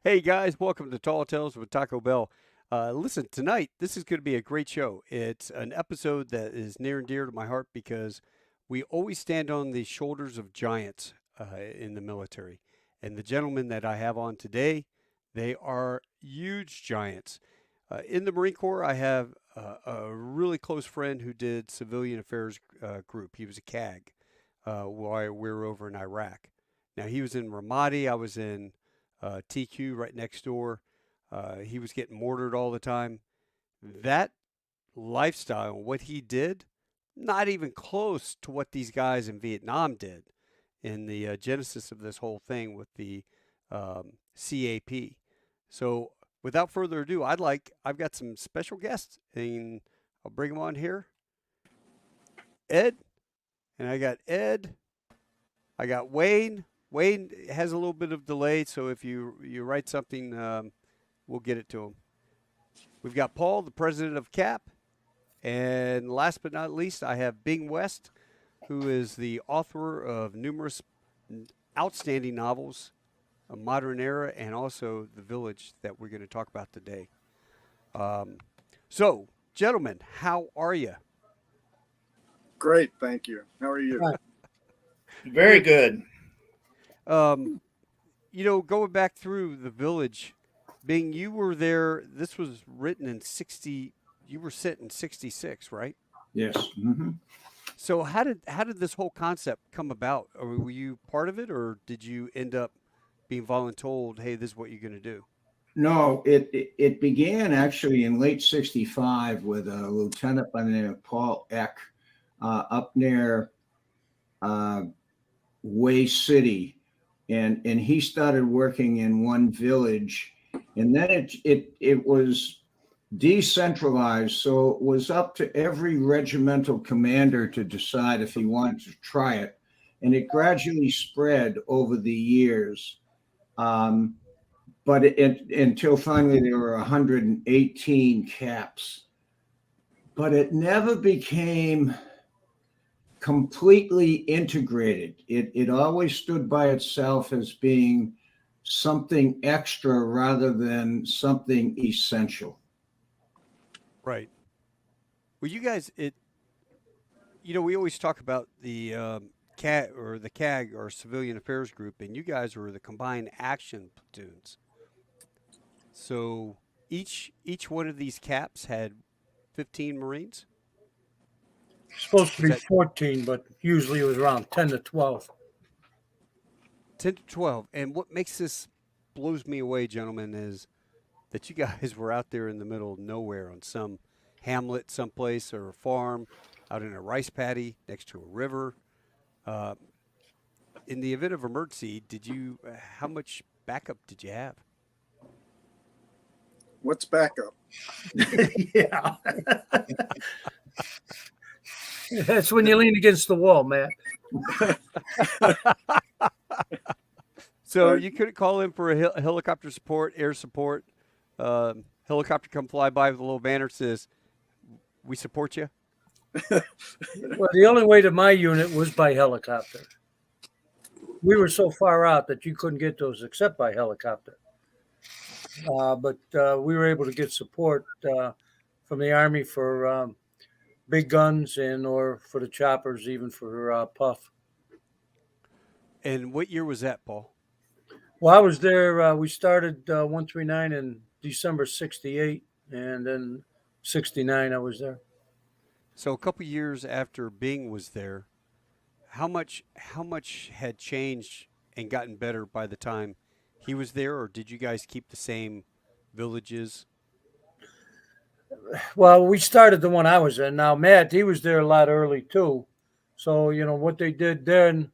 Hey guys, welcome to Tall Tales with Taco Bell. Listen, tonight this is going to be a great show. It's an episode that is near and dear to my heart because we always stand on the shoulders of giants in the military. And the gentlemen that I have on today, they are huge giants. In the Marine Corps, I have a really close friend who did civilian affairs group. He was a CAG while we were over in Iraq. Now he was in Ramadi. I was in TQ right next door. He was getting mortared all the time. That lifestyle, what he did, not even close to what these guys in Vietnam did in the genesis of this whole thing with the CAP. So, without further ado, I've got some special guests, and I'll bring them on here. Ed, and I got Ed. I got Wayne. Wayne has a little bit of delay, so if you write something, we'll get it to him. We've got Paul, the president of CAP, and last but not least, I have Bing West, who is the author of numerous outstanding novels, A Modern Era, and also The Village that we're going to talk about today. So, gentlemen, how are you? Great, thank you. How are you? Very good. Going back through The Village, Bing, you were there. This was written in 60. You were set in 66, right? Yes. Mm-hmm. So how did this whole concept come about? Or were you part of it, or did you end up being voluntold, hey, this is what you're going to do? No, it began actually in late '65 with a lieutenant by the name of Paul Eck up near Way City, and he started working in one village, and then it was decentralized, so it was up to every regimental commander to decide if he wanted to try it, and it gradually spread over the years. But until finally there were 118 caps, but it never became completely integrated. It always stood by itself as being something extra rather than something essential. Right. Well, you guys, we always talk about the CAG or the CAG or Civilian Affairs Group, and you guys were the combined action platoons. So each one of these caps had 15 Marines. Supposed to be 14, but usually it was around 10 to 12. 10 to 12. And what makes this blows me away, gentlemen, is that you guys were out there in the middle of nowhere on some hamlet someplace or a farm out in a rice paddy next to a river. In the event of emergency, how much backup did you have? What's backup? Yeah. That's when you lean against the wall, Matt. So you couldn't call in for a helicopter support, air support. Helicopter come fly by with a little banner that says, "We support you." Well, the only way to my unit was by helicopter. We were so far out that you couldn't get those except by helicopter. But we were able to get support from the Army for big guns or for the choppers, even for Puff. And what year was that, Paul? Well, I was there. We started 139 in December '68, and then '69 I was there. So a couple years after Bing was there, how much had changed and gotten better by the time he was there, or did you guys keep the same villages? Well, we started the one I was in. Now, Matt, he was there a lot early too. So, what they did then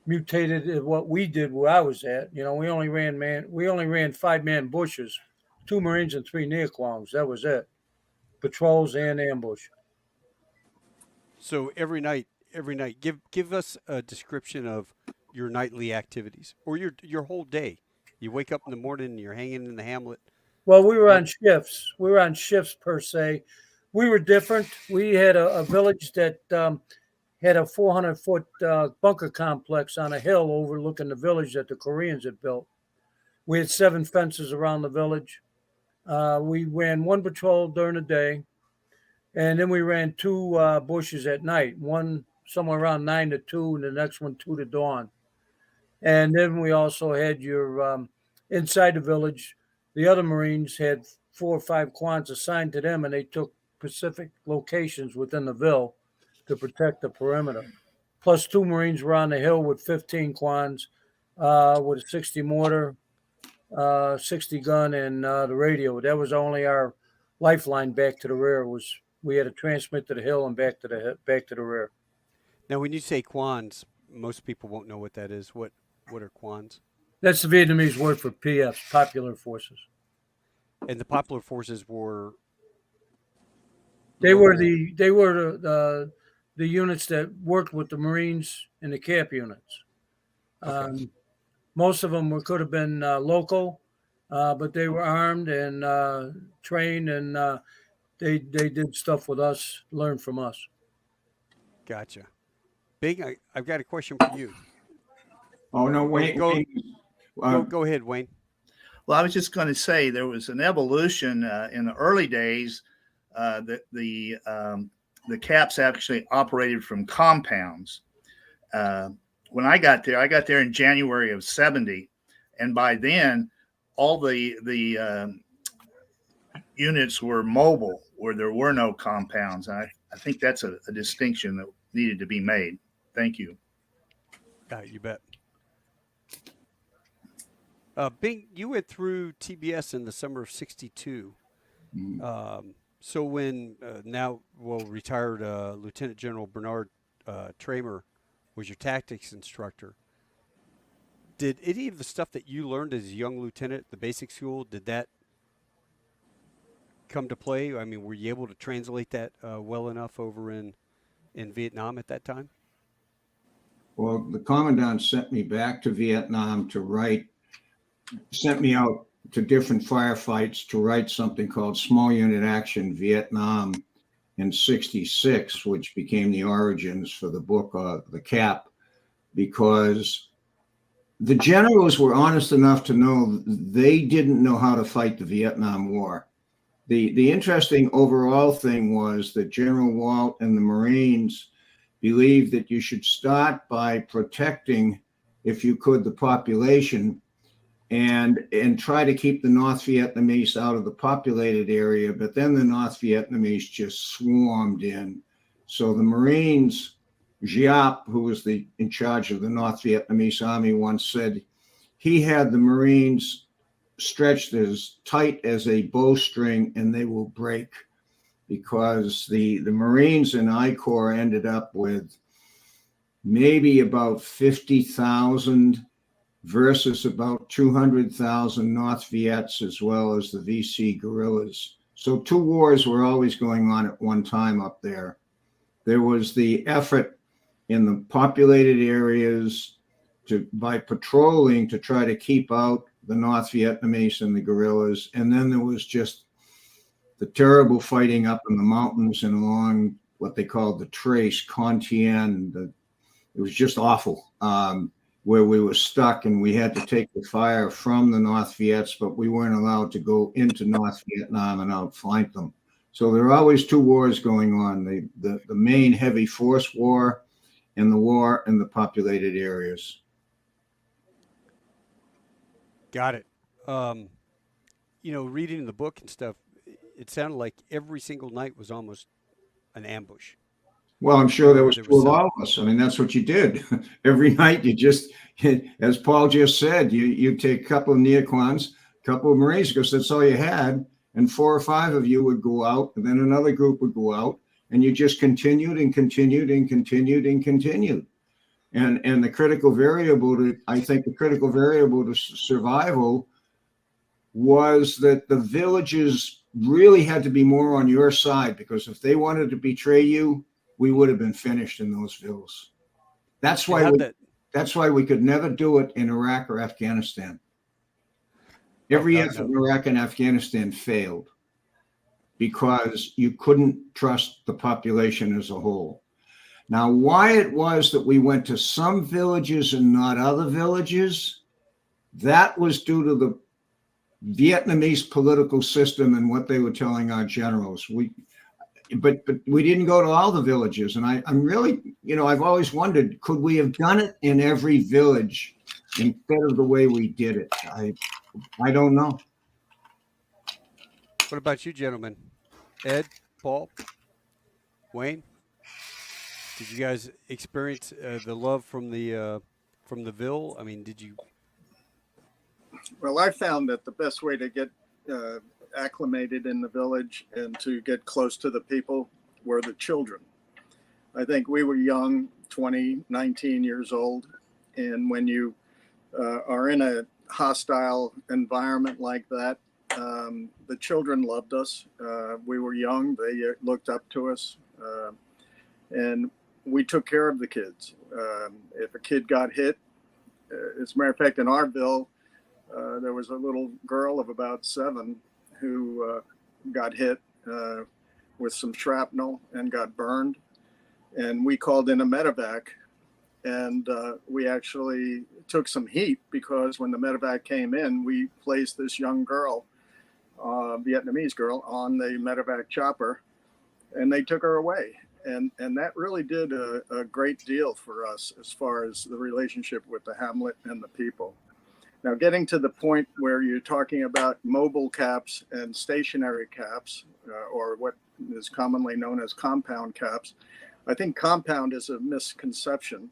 mutated what we did where I was at. We only ran 5-man bushes, 2 Marines and 3 Neoclongs. That was it. Patrols and ambush. So every night, give us a description of your nightly activities or your whole day. You wake up in the morning and you're hanging in the hamlet. Well, we were on shifts. We were on shifts per se. We were different. We had a village that had a 400-foot bunker complex on a hill overlooking the village that the Koreans had built. We had 7 fences around the village. We ran 1 patrol during the day, and then we ran 2 bushes at night. One somewhere around 9 to 2, and the next one 2 to dawn. And then we also had your inside the village. The other Marines had 4 or 5 quants assigned to them, and they took specific locations within the ville to protect the perimeter. Plus 2 Marines were on the hill with 15 quants with a 60 mortar, 60 gun, and the radio. That was only our lifeline back to the rear. Was we had to transmit to the hill and back to the rear. Now, when you say quans, most people won't know what that is. What are quans? That's the Vietnamese word for PFs, Popular Forces. And the popular forces were They were local- the units that worked with the Marines and the CAP units. Okay. Most of them could have been local, but they were armed and trained, and they did stuff with us, learned from us. Gotcha. Bing, I've got a question for you. Oh, no, wait. Go- Wayne, Go ahead, Wayne. Well, I was just going to say there was an evolution in the early days. The caps actually operated from compounds. When I got there in January of '70, and by then, all the units were mobile, where there were no compounds. I think that's a distinction that needed to be made. Thank you. You bet. Bing, you went through TBS in the summer of '62. So when now retired Lieutenant General Bernard Tramer was your tactics instructor, did any of the stuff that you learned as a young lieutenant at the basic school, did that come to play? I mean, were you able to translate that well enough over in Vietnam at that time? well, the commandant sent me back to Vietnam sent me out to different firefights to write something called Small Unit Action Vietnam in '66, which became the origins for the book, The Cap, because the generals were honest enough to know they didn't know how to fight the Vietnam War. The interesting overall thing was that General Walt and the Marines believed that you should start by protecting, if you could, the population and try to keep the North Vietnamese out of the populated area. But then the North Vietnamese just swarmed in. So the Marines, Giap, who was in charge of the North Vietnamese army, once said he had the Marines stretched as tight as a bowstring and they will break, because the Marines in I Corps ended up with maybe about 50,000 versus about 200,000 North Viets, as well as the VC guerrillas. So 2 wars were always going on at one time up there. There was the effort in the populated areas by patrolling to try to keep out the North Vietnamese and the guerrillas. And then there was just the terrible fighting up in the mountains and along what they called the Trace, Con Tien. It was just awful, where we were stuck and we had to take the fire from the North Viets, but we weren't allowed to go into North Vietnam and outflank them. So there are always 2 wars going on, the main heavy force war and the war in the populated areas. Got it. Reading the book and stuff, it sounded like every single night was almost an ambush. Well, I'm sure there was 2 of all of us. I mean, that's what you did. Every night you just, as Paul just said, you take a couple of neoquans, a couple of Marines, because that's all you had, and 4 or 5 of you would go out, and then another group would go out, and you just continued and continued and continued and continued. And the critical variable to survival was that the villages really had to be more on your side, because if they wanted to betray you, we would have been finished in those villas. That's why we could never do it in Iraq or Afghanistan. Every effort in Iraq and Afghanistan failed because you couldn't trust the population as a whole. Now, why it was that we went to some villages and not other villages, that was due to Vietnamese political system and what they were telling our generals. But we didn't go to all the villages, and I'm really, I've always wondered, could we have done it in every village instead of the way we did it? I don't know. What about you, gentlemen? Ed, Paul, Wayne? Did you guys experience the love from the Ville? I mean, did you? Well, I found that the best way to get acclimated in the village and to get close to the people were the children. I think we were young, 20, 19 years old. And when you are in a hostile environment like that, the children loved us. We were young, they looked up to us. And we took care of the kids. If a kid got hit, as a matter of fact, in our Ville, there was a little girl of about 7 who got hit with some shrapnel and got burned. And we called in a medevac, and we actually took some heat because when the medevac came in, we placed this young girl, Vietnamese girl, on the medevac chopper, and they took her away. And that really did a great deal for us as far as the relationship with the hamlet and the people. Now, getting to the point where you're talking about mobile caps and stationary caps, or what is commonly known as compound caps, I think compound is a misconception.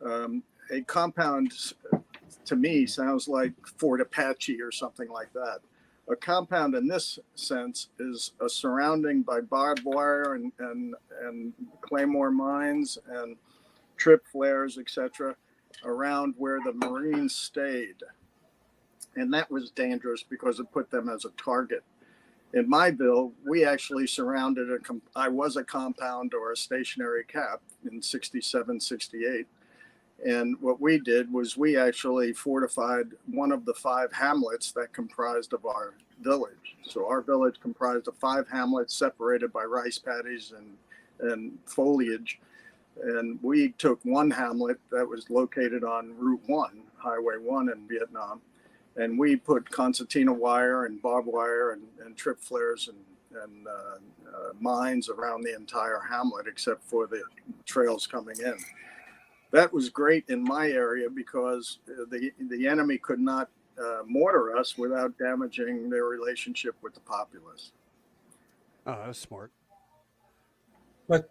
A compound, to me, sounds like Fort Apache or something like that. A compound in this sense is a surrounding by barbed wire and claymore mines and trip flares, etc., around where the Marines stayed. And that was dangerous because it put them as a target. In my Ville, we actually surrounded I was a compound or a stationary cap in 67, 68. And what we did was we actually fortified one of the 5 hamlets that comprised of our village. So our village comprised of 5 hamlets separated by rice paddies and foliage. And we took one hamlet that was located on Route 1, Highway 1 in Vietnam. And we put concertina wire and barbed wire and trip flares and mines around the entire hamlet, except for the trails coming in. That was great in my area because the enemy could not mortar us without damaging their relationship with the populace. Oh, that's smart. But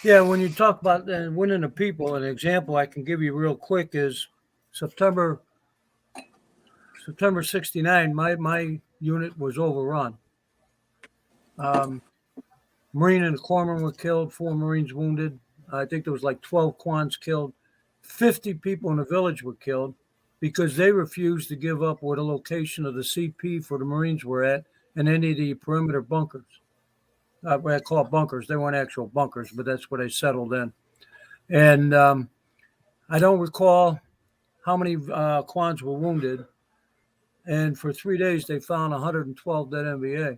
yeah, when you talk about winning the people, an example I can give you real quick is September 69, my unit was overrun. Marine and corpsman were killed, 4 Marines wounded. I think there was like 12 Quans killed. 50 people in the village were killed because they refused to give up where the location of the CP for the Marines were at and any of the perimeter bunkers. What I call bunkers. They weren't actual bunkers, but that's where they settled in. And I don't recall how many Quans were wounded. And for 3 days, they found 112 dead NVA.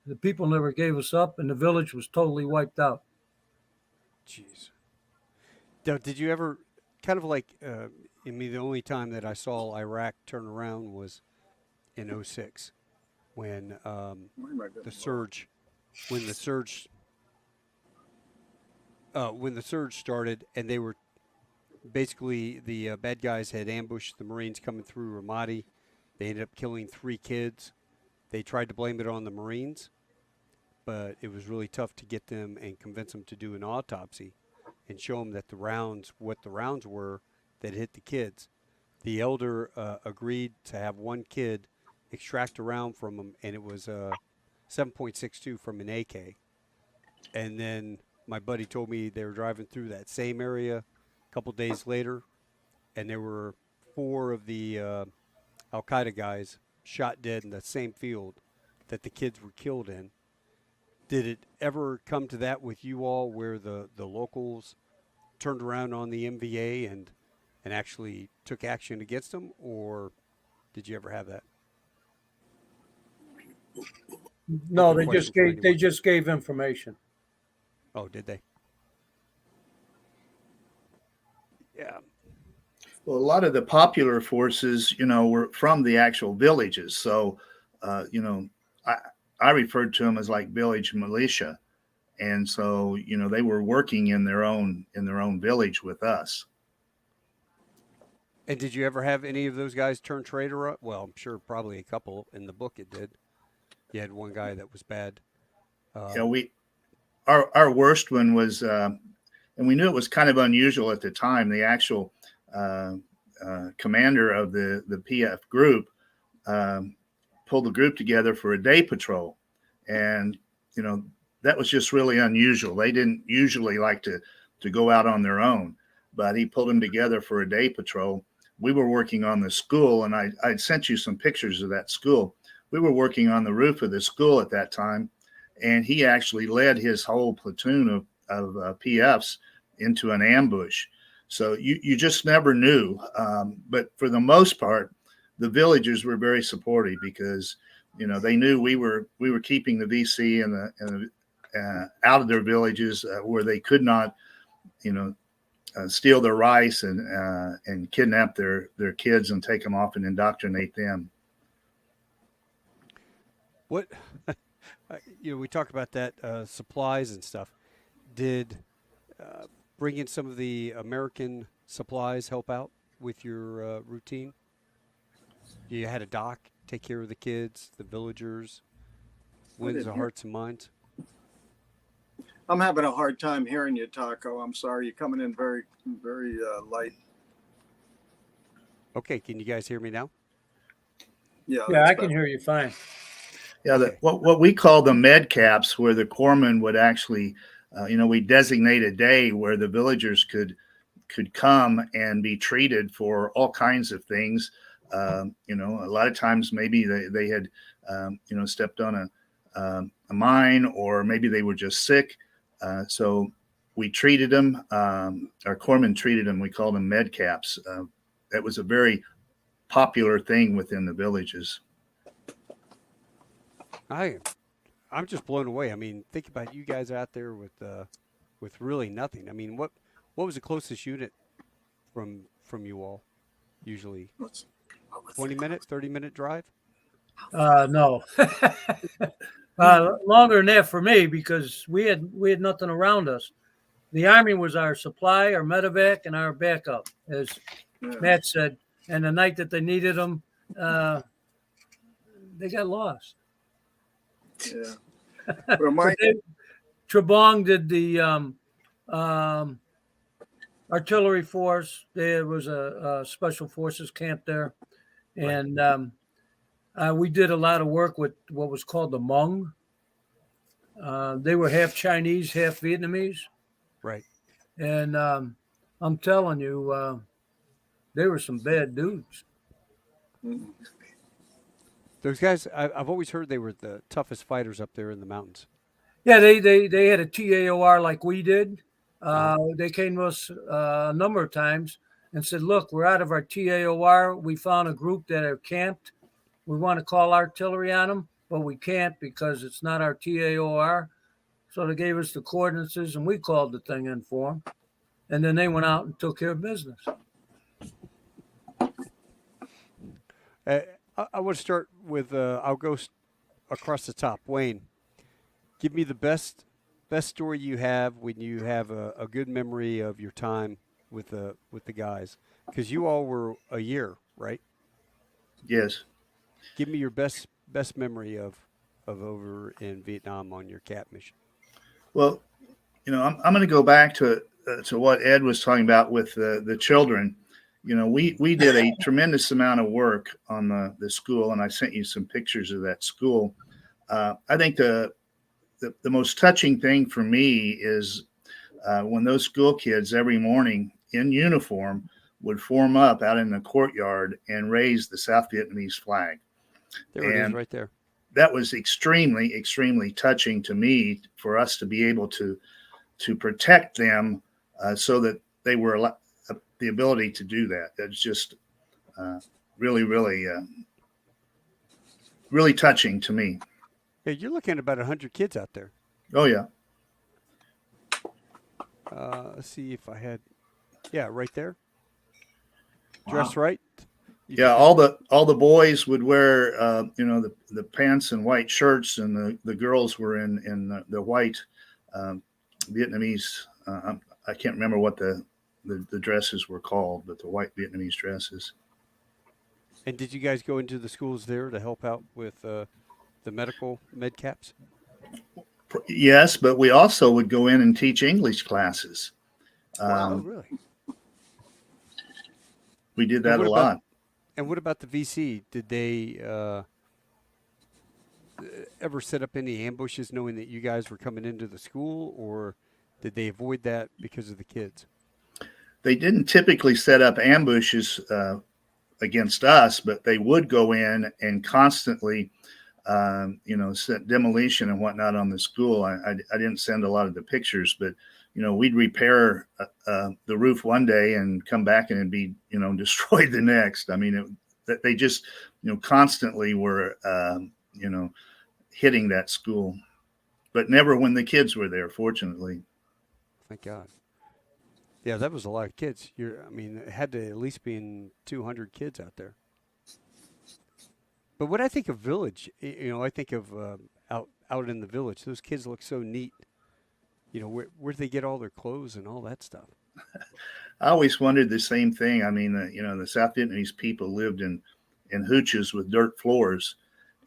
The people never gave us up, and the village was totally wiped out. Jeez. Now, did you ever kind of like? I mean, the only time that I saw Iraq turn around was in 06 when the surge, when the surge started, and they were basically the bad guys had ambushed the Marines coming through Ramadi. They ended up killing 3 kids. They tried to blame it on the Marines, but it was really tough to get them and convince them to do an autopsy and show them that what the rounds were that hit the kids. The elder agreed to have one kid extract a round from him, and it was a 7.62 from an AK. And then my buddy told me they were driving through that same area a couple days later, and there were 4 of the Al-Qaeda guys shot dead in the same field that the kids were killed in. Did it ever come to that with you all where the locals turned around on the MVA and actually took action against them, or did you ever have that? No, they just gave information. Oh, did they? Yeah. Well, a lot of the popular forces, were from the actual villages. So, you know, I I referred to them as like village militia, and so they were working in their own village with us. And did you ever have any of those guys turn traitor up? Well, I'm sure probably a couple in the book it did. You had one guy that was bad. Um, We our worst one was, and we knew it was kind of unusual at the time. The actual uh, commander of the PF group um, pulled the group together for a day patrol, and you know that was just really unusual. They didn't usually like to go out on their own, but he pulled them together for a day patrol. We were working on the school, and I'd sent you some pictures of that school. We were working on the roof of the school at that time, and he actually led his whole platoon of PFs into an ambush. So you just never knew. But for the most part, the villagers were very supportive because they knew we were keeping the VC and out of their villages where they could not steal their rice and kidnap their kids and take them off and indoctrinate them. what we talk about that supplies and stuff. Did bring in some of the American supplies help out with your routine? You had a doc take care of the kids, the villagers, wins the hearts and minds. I'm having a hard time hearing you, Taco. I'm sorry. You're coming in very, very light. Okay, can you guys hear me now? Yeah, Yeah, that's I can better. hear you fine. Yeah, Okay. what we call the med caps, where the corpsmen would actually, we designate a day where the villagers could come and be treated for all kinds of things. A lot of times maybe they had, stepped on a mine, or maybe they were just sick. So we treated them. Our corpsmen treated them. We called them med caps. That was a very popular thing within the villages. I'm just blown away. I mean, think about you guys out there with really nothing. I mean, what was the closest unit from you all? Usually Let's- 20-minute, 30-minute drive. No, longer than that for me because we had nothing around us. The Army was our supply, our medevac, and our backup, as Yeah, Matt said. And the night that they needed them, they got lost. yeah. Well, my Trebong did the um, artillery force. There was a special forces camp there, Right. and we did a lot of work with what was called the Hmong. They were half Chinese, half Vietnamese, Right. and I'm telling you, they were some bad dudes. Those guys, I've always heard they were the toughest fighters up there in the mountains. Yeah, they had a TAOR like we did. Uh-huh. They came to us a number of times and said, "Look, we're out of our TAOR. We found a group that are camped. We want to call artillery on them, but we can't because it's not our TAOR." So they gave us the coordinates, and we called the thing in for them. And then they went out and took care of business. Uh, I want to start with I'll go across the top. Wayne, give me the best story you have when you have a good memory of your time with the guys, because you all were a year, right? Yes. Give me your best memory of over in Vietnam on your CAP mission. Well, I'm going to go back to what Ed was talking about with the children. We did a tremendous amount of work on the school, and I sent you some pictures of that school. I think the most touching thing for me is when those school kids every morning in uniform would form up out in the courtyard and raise the South Vietnamese flag. There it is, And right there. that was extremely, extremely touching to me, for us to be able to protect them, so that they were the ability to do that. That's just really, really, really touching to me. Yeah, you're looking at about 100 kids out there. Oh yeah. Let's see if I had, yeah, right there. dress right? Yeah, all the boys would wear the pants and white shirts, and the girls were in the white um, Vietnamese. I can't remember what the dresses were called, but the white Vietnamese dresses. And did you guys go into the schools there to help out with the medical med caps? Yes, but we also would go in and teach English classes. Oh, Um, really? we did And that a what about lot. the VC? Did they ever set up any ambushes knowing that you guys were coming into the school, or did they avoid that because of the kids? They didn't typically set up ambushes against us, but they would go in and constantly, set demolition and whatnot on the school. I didn't send a lot of the pictures, but we'd repair the roof one day and come back and it'd be destroyed the next. I mean, they just constantly were hitting that school, but never when the kids were there, fortunately. Thank God. Yeah, that was a lot of kids. I mean, it had to at least be in 200 kids out there. But when I think of village, I think of out in the village. Those kids look so neat. Where do they get all their clothes and all that stuff? I always wondered the same thing. I mean, the South Vietnamese people lived in hooches with dirt floors,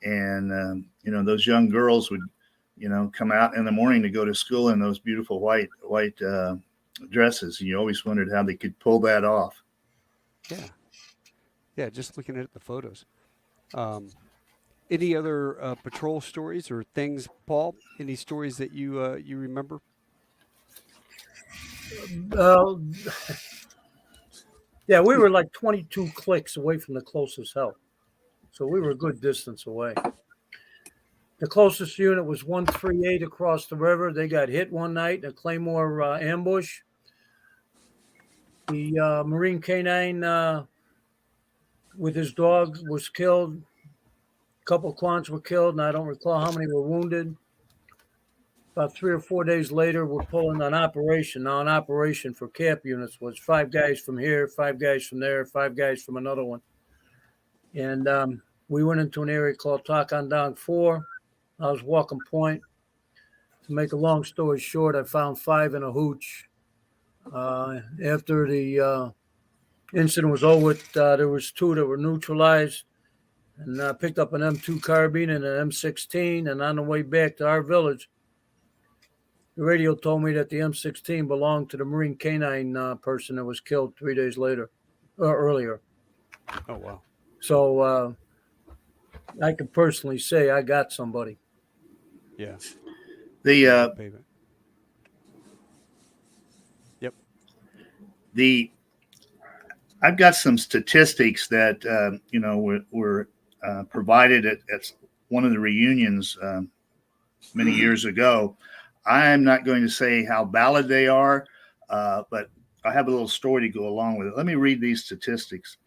and those young girls would come out in the morning to go to school in those beautiful white dresses. You always wondered how they could pull that off. Yeah, yeah. Just looking at the photos. Um, any other patrol stories or things, Paul? Any stories that you remember? Uh, yeah, we were like 22 clicks away from the closest help. So we were a good distance away. The closest unit was 138 across the river. They got hit one night in a Claymore ambush. The Marine Canine with his dog was killed. A couple of Quants were killed, and I don't recall how many were wounded. About 3 or 4 days later, we're pulling an operation. Now, an operation for camp units was 5 guys from here, 5 guys from there, 5 guys from another one. And we went into an area called Takan Dang 4. I was walking point. To make a long story short, I found 5 in a hooch. After the incident was over, there was 2 that were neutralized, and picked up an M2 carbine and an M16. And on the way back to our village, the radio told me that the M16 belonged to the Marine Canine person that was killed 3 days later, or earlier. Oh wow. So I can personally say I got somebody. Yeah. The Pavement. Yep. I've got some statistics that were provided at one of the reunions many years ago. I'm not going to say how valid they are, but I have a little story to go along with it. Let me read these statistics.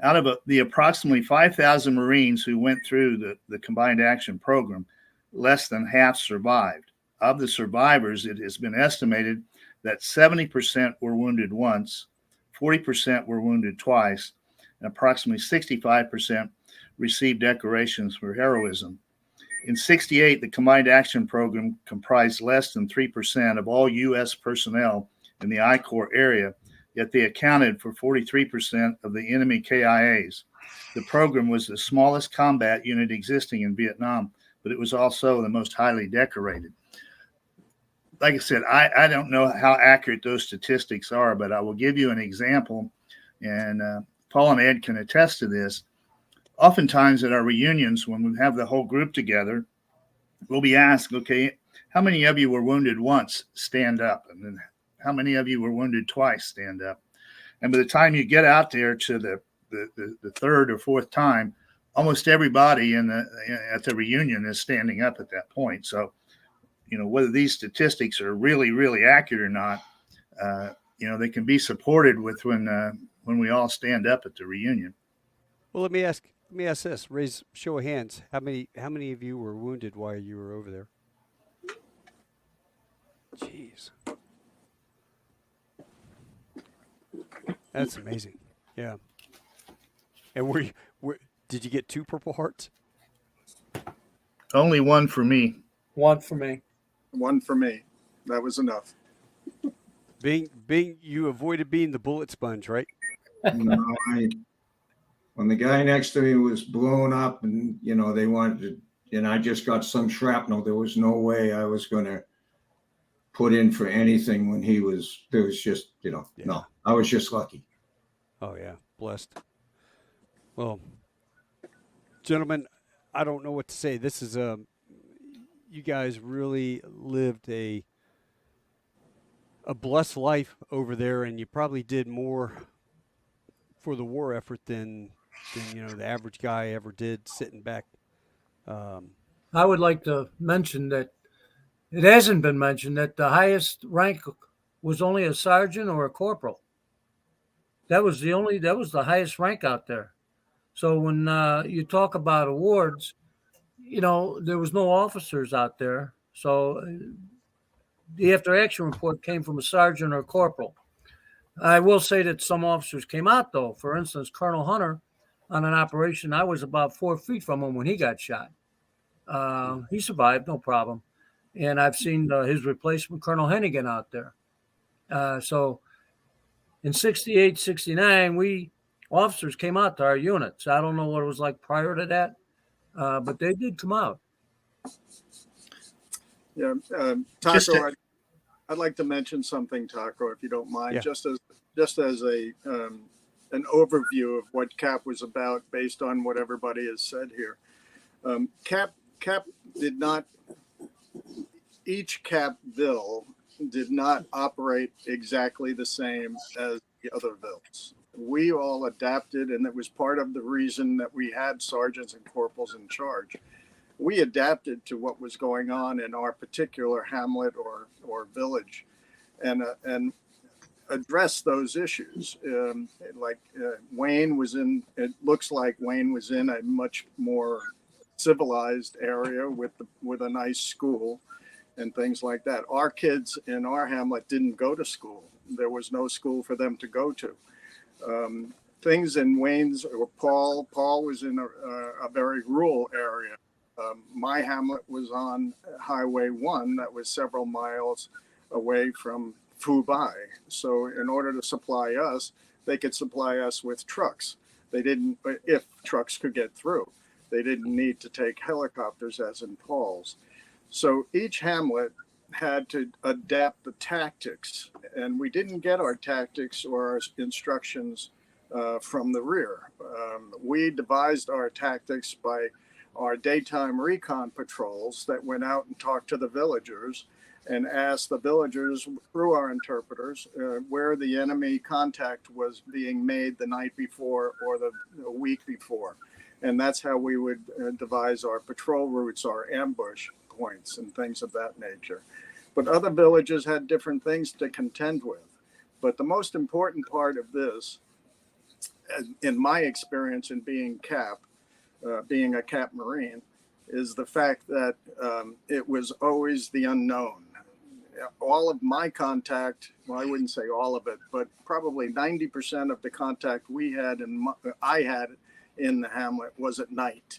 Out of the approximately 5,000 Marines who went through the Combined Action Program, less than half survived. Of the survivors, it has been estimated that 70% were wounded once, 40% were wounded twice, and approximately 65% received decorations for heroism. In '68, the Combined Action Program comprised less than 3% of all U.S. personnel in the I Corps area, yet they accounted for 43% of the enemy KIAs. The program was the smallest combat unit existing in Vietnam, but it was also the most highly decorated. Like I said, I don't know how accurate those statistics are, but I will give you an example, and Paul and Ed can attest to this. Oftentimes at our reunions, when we have the whole group together, we'll be asked, okay, how many of you were wounded once? Stand up. And then how many of you were wounded twice? Stand up. And by the time you get out there to the third or fourth time, almost everybody at the reunion is standing up at that point. So, whether these statistics are really, really accurate or not, they can be supported with when we all stand up at the reunion. Well, let me ask this. Raise show of hands. How many of you were wounded while you were over there? Jeez. That's amazing. Yeah. And did you get 2 Purple Hearts? Only one for me. One for me. One for me. That was enough. You avoided being the bullet sponge, right? No, when the guy next to me was blown up and, they wanted to, and I just got some shrapnel, there was no way I was going to put in for anything when there was just, no, I was just lucky. Oh, yeah. Blessed. Well, gentlemen, I don't know what to say. This is you guys really lived a blessed life over there, and you probably did more for the war effort than the average guy ever did sitting back. I would like to mention that it hasn't been mentioned that the highest rank was only a sergeant or a corporal. That was the highest rank out there. So when you talk about awards, there was no officers out there. So the after action report came from a sergeant or a corporal. I will say that some officers came out, though. For instance, Colonel Hunter, on an operation, I was about 4 feet from him when he got shot. He survived, no problem. And I've seen his replacement, Colonel Hennigan, out there. So in 68, 69, officers came out to our units. I don't know what it was like prior to that, but they did come out. Yeah, Taco, I'd like to mention something, Taco, if you don't mind, Yeah. just as a an overview of what CAP was about, based on what everybody has said here. CAP did not. Each CAPville did not operate exactly the same as the other vills. We all adapted, and it was part of the reason that we had sergeants and corporals in charge. We adapted to what was going on in our particular hamlet or village, and address those issues. Wayne was in. It looks like Wayne was in a much more civilized area with a nice school and things like that. Our kids in our hamlet didn't go to school. There was no school for them to go to. Things in Wayne's or Paul was in a very rural area. My hamlet was on Highway 1 that was several miles away from Fubai. So in order to supply us, they could supply us with trucks. They didn't, if trucks could get through. They didn't need to take helicopters as in Paul's. So each hamlet had to adapt the tactics, and we didn't get our tactics or our instructions from the rear. We devised our tactics by our daytime recon patrols that went out and talked to the villagers and asked the villagers through our interpreters where the enemy contact was being made the night before or the week before. And that's how we would devise our patrol routes, our ambush points and things of that nature. But other villages had different things to contend with. But the most important part of this, in my experience in being being a CAP Marine, is the fact that it was always the unknown. All of my contact, well, I wouldn't say all of it, but probably 90% of the contact I had in the hamlet was at night.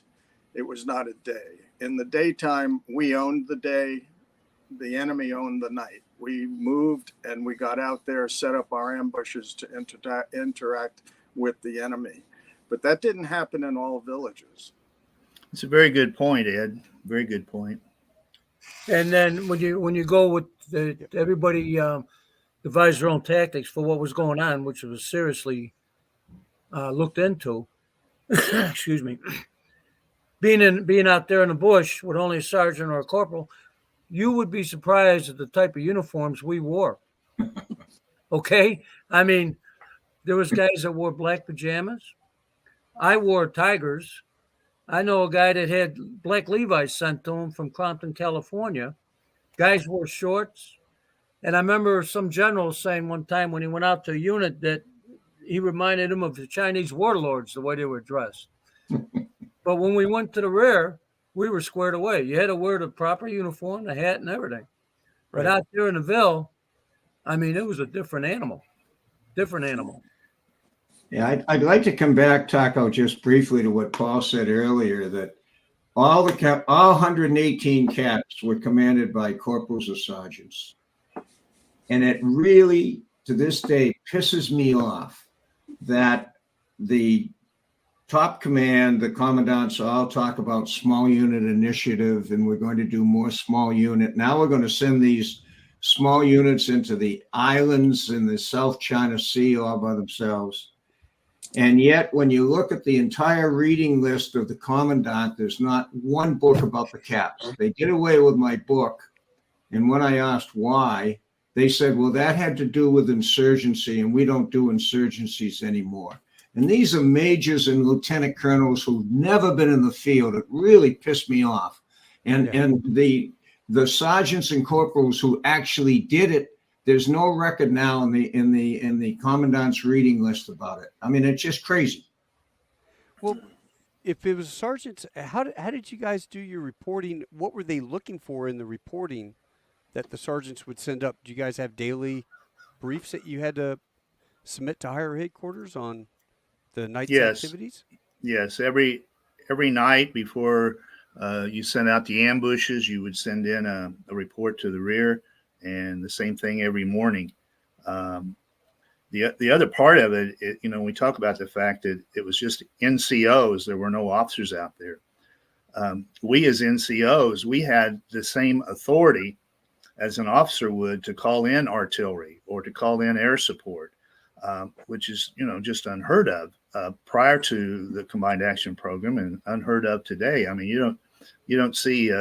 It was not at day. In the daytime, we owned the day. The enemy owned the night. We moved and we got out there, set up our ambushes to interact with the enemy. But that didn't happen in all villages. It's a very good point, Ed. Very good point. And then when you go with everybody devised their own tactics for what was going on, which was seriously looked into. Excuse me. Being out there in the bush with only a sergeant or a corporal, you would be surprised at the type of uniforms we wore. Okay, I mean, there was guys that wore black pajamas. I wore tigers. I know a guy that had black Levi's sent to him from Compton, California. Guys wore shorts. And I remember some general saying one time when he went out to a unit that he reminded him of the Chinese warlords, the way they were dressed. But when we went to the rear, we were squared away. You had to wear the proper uniform, the hat and everything. But out there in the Ville, I mean, it was a different animal. Yeah, I'd like to come back, Taco, just briefly to what Paul said earlier, that all 118 caps were commanded by corporals or sergeants. And it really, to this day, pisses me off that the top command, the commandants all talk about small unit initiative, and we're going to do more small unit. Now we're going to send these small units into the islands in the South China Sea all by themselves. And yet, when you look at the entire reading list of the commandant, there's not one book about the caps. They did away with my book. And when I asked why, they said, well, that had to do with insurgency, and we don't do insurgencies anymore. And these are majors and lieutenant colonels who've never been in the field. It really pissed me off. And the sergeants and corporals who actually did it, there's no record now in the commandant's reading list about it. I mean, it's just crazy. Well, if it was sergeants, how did you guys do your reporting? What were they looking for in the reporting that the sergeants would send up? Do you guys have daily briefs that you had to submit to higher headquarters on the night's activities? Yes. Every night before you sent out the ambushes, you would send in a report to the rear, and the same thing every morning. The other part of it, we talk about the fact that it was just NCOs. There were no officers out there. We as NCOs, we had the same authority as an officer would to call in artillery or to call in air support, which is, just unheard of prior to the Combined Action Program and unheard of today. I mean, you don't see,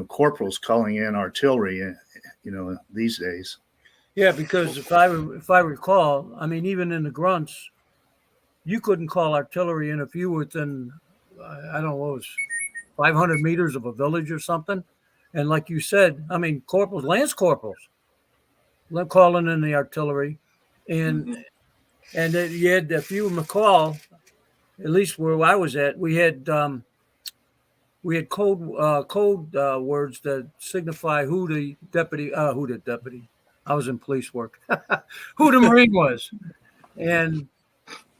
corporals calling in artillery, these days. Yeah, because if I recall, I mean, even in the grunts, you couldn't call artillery in if you were within, I don't know, what was 500 meters of a village or something. And like you said, I mean, lance corporals, calling in the artillery, and you had, if you recall, at least where I was at, we had code words that signify who the deputy. I was in police work. Who the Marine was, and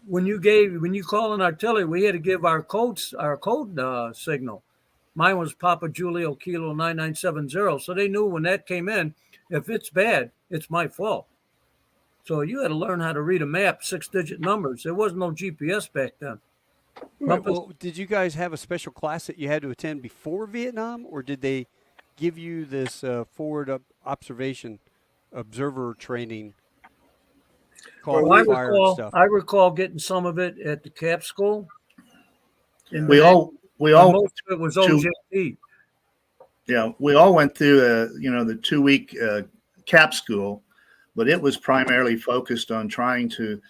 when you call in artillery, we had to give our code signal. Mine was Papa Julio Kilo 9970. So they knew when that came in, if it's bad, it's my fault. So you had to learn how to read a map, 6-digit numbers. There was no GPS back then. Right. Well, did you guys have a special class that you had to attend before Vietnam, or did they give you this forward observation observer training? I recall getting some of it at the cap school. We all most of it was OJT. Yeah, we all went through the 2-week cap school, but it was primarily focused on trying to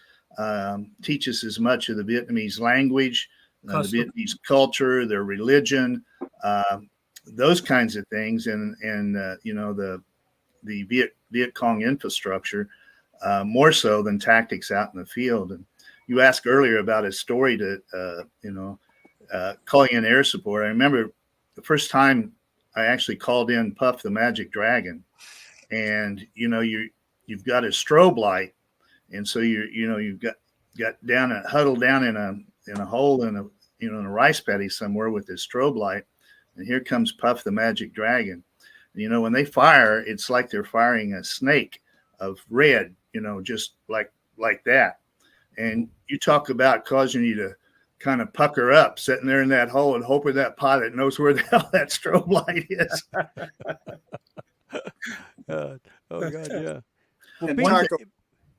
teach us as much of the Vietnamese language, the Vietnamese culture, their religion, those kinds of things, and the Viet Cong infrastructure, more so than tactics out in the field. And you asked earlier about a story that calling in air support. I remember the first time I actually called in Puff the Magic Dragon, and you've got a strobe light, and so you've got huddled down in a hole in a rice paddy somewhere with this strobe light, and here comes Puff the Magic Dragon. When they fire, it's like they're firing a snake of red, just like that. And you talk about causing you to kind of pucker up, sitting there in that hole and hoping that pilot knows where the hell that strobe light is. Oh God, yeah. Well, And Taco,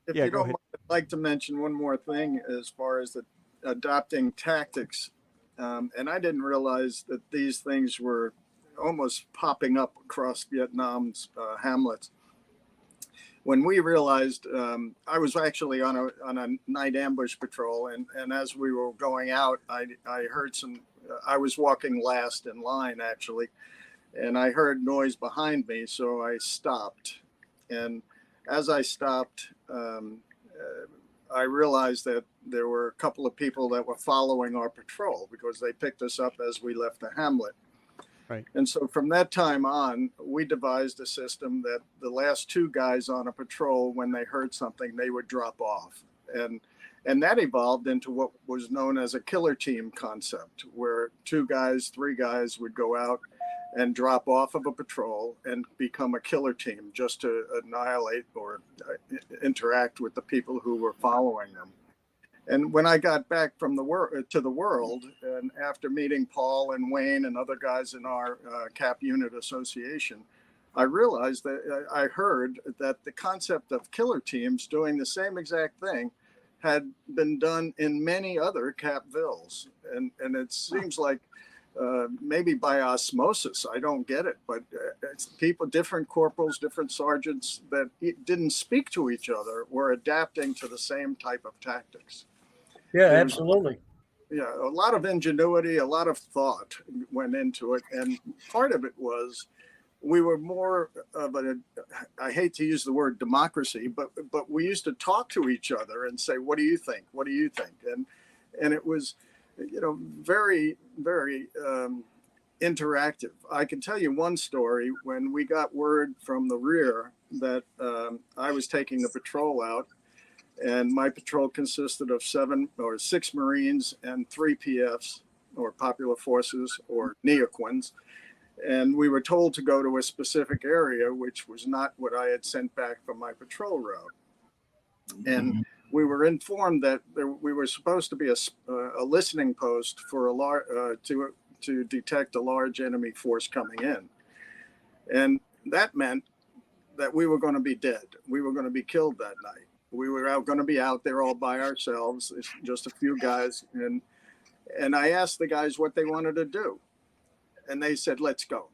if you don't mind, I'd like to mention one more thing as far as adopting tactics. And I didn't realize that these things were almost popping up across Vietnam's hamlets. When we realized, I was actually on a night ambush patrol, and as we were going out, I heard I was walking last in line actually, and I heard noise behind me, so I stopped. And as I stopped, I realized that there were a couple of people that were following our patrol because they picked us up as we left the hamlet. Right. And so from that time on, we devised a system that the last 2 guys on a patrol, when they heard something, they would drop off. And And that evolved into what was known as a killer team concept, where 2 guys, 3 guys would go out and drop off of a patrol and become a killer team just to annihilate or interact with the people who were following them. And when I got back from to the world, and after meeting Paul and Wayne and other guys in our CAP unit association, I realized that I heard that the concept of killer teams doing the same exact thing had been done in many other CAPvilles. And it seems like maybe by osmosis, I don't get it, but it's people, different corporals, different sergeants that didn't speak to each other were adapting to the same type of tactics. Yeah, absolutely. Yeah, a lot of ingenuity, a lot of thought went into it. And part of it was we were more of I hate to use the word democracy, but we used to talk to each other and say, what do you think? What do you think? And it was, very, very interactive. I can tell you one story. When we got word from the rear that I was taking a patrol out, and my patrol consisted of 6 Marines and 3 PFs, or Popular Forces, or Neoquins. And we were told to go to a specific area, which was not what I had sent back from my patrol route. And we were informed that we were supposed to be a listening post for to detect a large enemy force coming in. And that meant that we were going to be dead. We were going to be killed that night. We were going to be out there all by ourselves, just a few guys. And I asked the guys what they wanted to do. And they said, let's go.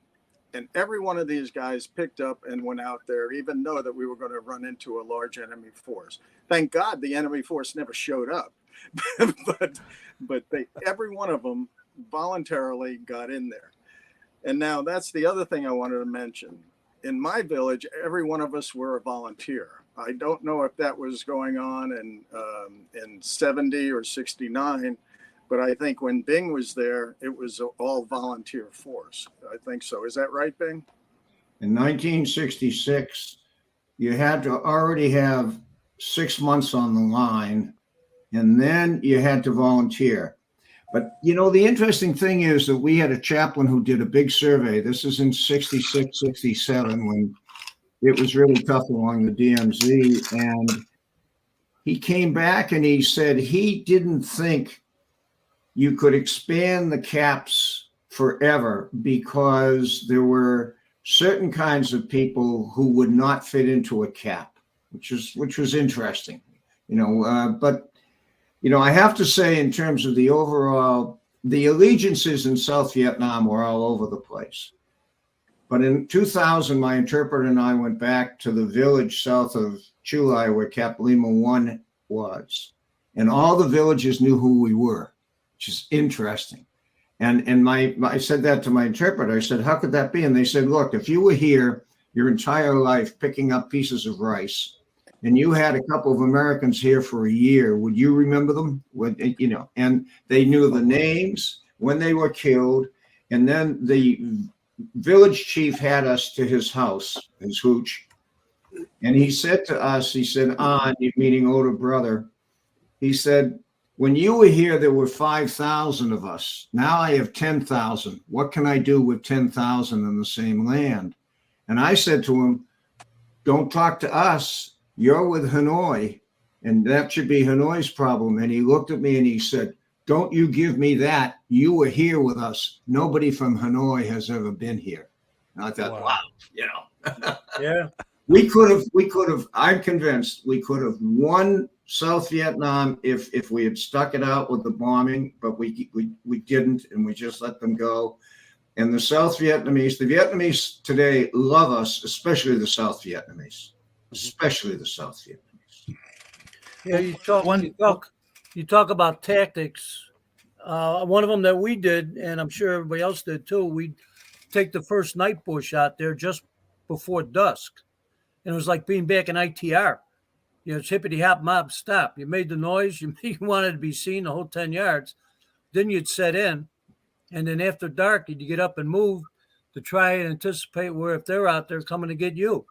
And every one of these guys picked up and went out there, even though that we were going to run into a large enemy force. Thank God the enemy force never showed up. but every one of them voluntarily got in there. And now that's the other thing I wanted to mention. In my village, every one of us were a volunteer. I don't know if that was going on in 70 or 69, but I think when Bing was there, it was all volunteer force. I think so. Is that right, Bing? In 1966, you had to already have 6 months on the line, and then you had to volunteer. But, the interesting thing is that we had a chaplain who did a big survey. This is in 66, 67, when it was really tough along the DMZ. And he came back and he said he didn't think you could expand the CAPs forever because there were certain kinds of people who would not fit into a CAP, which was interesting, but I have to say, in terms of the overall, the allegiances in South Vietnam were all over the place. But in 2000, my interpreter and I went back to the village south of Chulai where Cap Lima 1 was. And all the villages knew who we were, which is interesting. And I said that to my interpreter. I said, how could that be? And they said, look, if you were here your entire life picking up pieces of rice, and you had a couple of Americans here for a year, would you remember them? And they knew the names, when they were killed. And then the village chief had us to his house, his hooch. And he said to us, he said, meaning older brother, he said, when you were here, there were 5,000 of us. Now I have 10,000. What can I do with 10,000 in the same land? And I said to him, don't talk to us. You're with Hanoi, and that should be Hanoi's problem. And he looked at me and he said, don't you give me that. You were here with us. Nobody from Hanoi has ever been here. And I thought, wow, Yeah. We could have, I'm convinced we could have won South Vietnam if we had stuck it out with the bombing, but we didn't, and we just let them go. And the Vietnamese today love us, especially the South Vietnamese. Yeah, you talk about tactics. One of them that we did, and I'm sure everybody else did too, we'd take the first night bush out there just before dusk. And it was like being back in ITR. It's hippity hop mob stop. You made the noise, you wanted to be seen the whole 10 yards. Then you'd set in. And then after dark, you'd get up and move to try and anticipate where if they're out there coming to get you.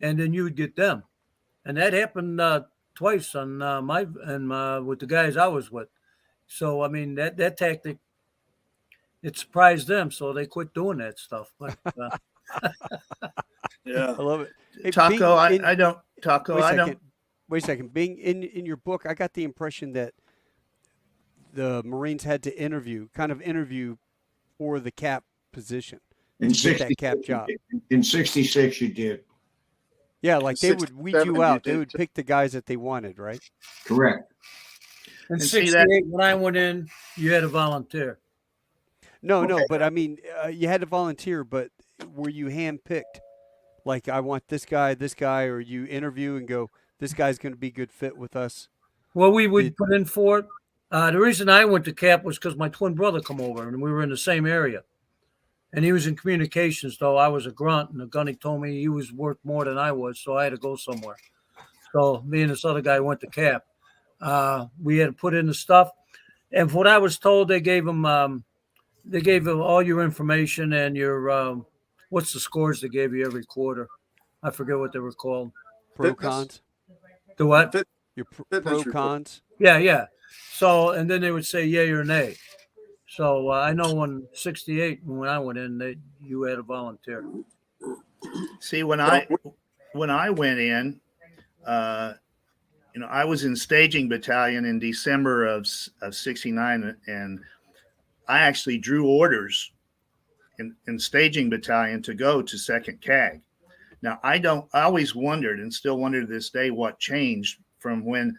And then you would get them. And that happened twice on with the guys I was with. So I mean that tactic, it surprised them, so they quit doing that stuff. But Yeah. I love it. Hey, Taco, being in, I don't. Taco, wait a I second. don't. Wait a second. Being in your book, I got the impression that the Marines had to interview for the cap position In to get that cap 66, job. in 66, you did. Yeah, In like they would weed you 67 you out. They did would too. pick the guys that they wanted, right? Correct. in And see that. '68, when I went in, you had to volunteer. No, Okay. no, but I mean, you had to volunteer, but were you handpicked? Like, I want this guy, or you interview and go, this guy's going to be a good fit with us. Well, we Did would put in for it. The reason I went to CAP was because my twin brother come over, and we were in the same area. And he was in communications, though I was a grunt, and the gunny told me he was worth more than I was, so I had to go somewhere. So me and this other guy went to CAP. We had to put in the stuff, and from what I was told, they gave him all your information and your what's the scores they gave you every quarter. I forget what they were called. pro Fitness, cons? The what? fit, Your fitness pro report. cons? Yeah, yeah. So and then they would say yay or nay. So I know when '68 when I went in, you had to volunteer. See, Well, when I went in, uh, I was in staging battalion in December of '69, and I actually drew orders in staging battalion to go to Second CAG. Now, I always wondered and still wonder to this day what changed from when